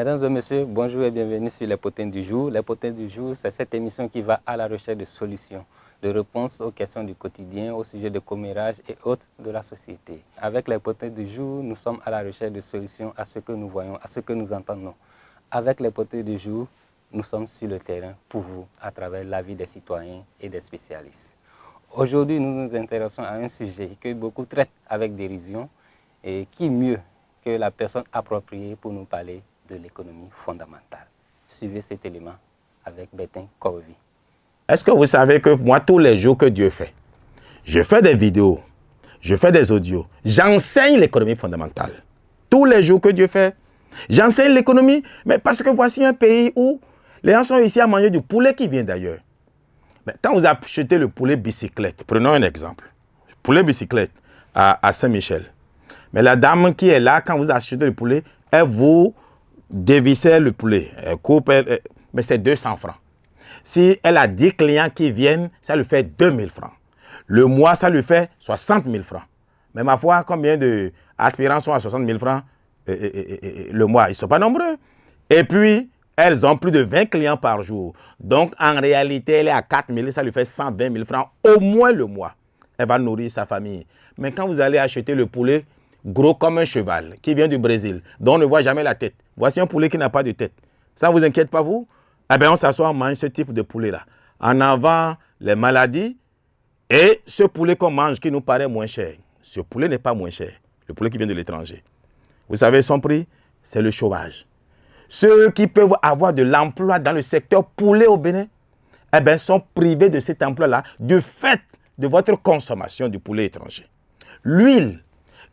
Mesdames et messieurs, bonjour et bienvenue sur Les Potins du jour. Les Potins du jour, c'est cette émission qui va à la recherche de solutions, de réponses aux questions du quotidien, au sujet de commérage et autres de la société. Avec Les Potins du jour, nous sommes à la recherche de solutions à ce que nous voyons, à ce que nous entendons. Avec Les Potins du jour, nous sommes sur le terrain pour vous, à travers l'avis des citoyens et des spécialistes. Aujourd'hui, nous nous intéressons à un sujet que beaucoup traitent avec dérision et qui mieux que la personne appropriée pour nous parler de l'économie fondamentale. Suivez cet élément avec Bertin Corvi. Est-ce que vous savez que moi, tous les jours que Dieu fait, je fais des vidéos, je fais des audios, j'enseigne l'économie fondamentale. Tous les jours que Dieu fait, j'enseigne l'économie, mais parce que voici un pays où les gens sont ici à manger du poulet qui vient d'ailleurs. Mais quand vous achetez le poulet bicyclette, prenons un exemple, poulet bicyclette à Saint-Michel, mais la dame qui est là, quand vous achetez le poulet, elle vous dévissait le poulet, elle coupe, mais c'est 200 francs. Si elle a 10 clients qui viennent, ça lui fait 2000 francs. Le mois, ça lui fait 60 000 francs. Mais ma foi, combien d'aspirants sont à 60 000 francs le mois? Ils ne sont pas nombreux. Et puis, elles ont plus de 20 clients par jour. Donc, en réalité, elle est à 4 000, ça lui fait 120 000 francs au moins le mois. Elle va nourrir sa famille. Mais quand vous allez acheter le poulet, gros comme un cheval, qui vient du Brésil, dont on ne voit jamais la tête. Voici un poulet qui n'a pas de tête. Ça ne vous inquiète pas, vous? Eh bien, on s'assoit, on mange ce type de poulet-là. En avant, les maladies et ce poulet qu'on mange qui nous paraît moins cher. Ce poulet n'est pas moins cher. Le poulet qui vient de l'étranger. Vous savez son prix? C'est le chômage. Ceux qui peuvent avoir de l'emploi dans le secteur poulet au Bénin, eh bien, sont privés de cet emploi-là du fait de votre consommation du poulet étranger. L'huile,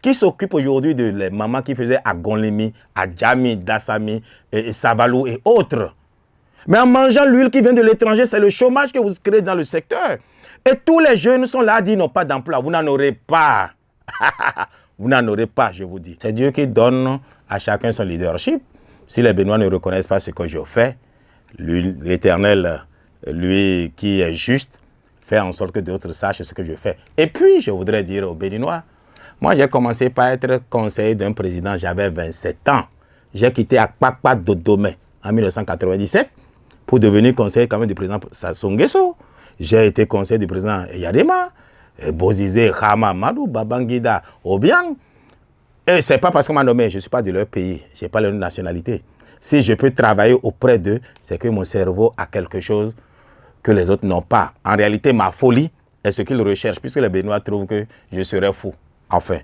qui s'occupe aujourd'hui de les mamans qui faisaient à Gonlemi, à Djami, Dassami, et Savalou et autres. Mais en mangeant l'huile qui vient de l'étranger, c'est le chômage que vous créez dans le secteur. Et tous les jeunes sont là à dire qu'ils n'ont pas d'emploi. Vous n'en aurez pas. Vous n'en aurez pas, je vous dis. C'est Dieu qui donne à chacun son leadership. Si les Béninois ne reconnaissent pas ce que je fais, l'Éternel, lui qui est juste, fait en sorte que d'autres sachent ce que je fais. Et puis, je voudrais dire aux Béninois, moi, j'ai commencé par être conseiller d'un président, j'avais 27 ans. J'ai quitté Akpakpa Dodome en 1997 pour devenir conseiller quand même du président Sassou Nguesso. J'ai été conseiller du président Yadema, Bozizé, Khama, Madou, Babangida, Obiang. Et ce n'est pas parce qu'on m'a nommé, je ne suis pas de leur pays, je n'ai pas leur nationalité. Si je peux travailler auprès d'eux, c'est que mon cerveau a quelque chose que les autres n'ont pas. En réalité, ma folie est ce qu'ils recherchent, puisque les Béninois trouvent que je serais fou. Enfin,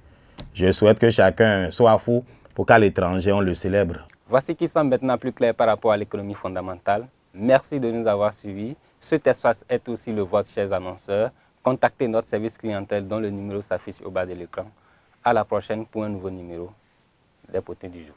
je souhaite que chacun soit fou pour qu'à l'étranger, on le célèbre. Voici qui semble maintenant plus clair par rapport à l'économie fondamentale. Merci de nous avoir suivis. Cet espace est aussi le vôtre, chers annonceurs. Contactez notre service clientèle dont le numéro s'affiche au bas de l'écran. À la prochaine pour un nouveau numéro des Potins du jour.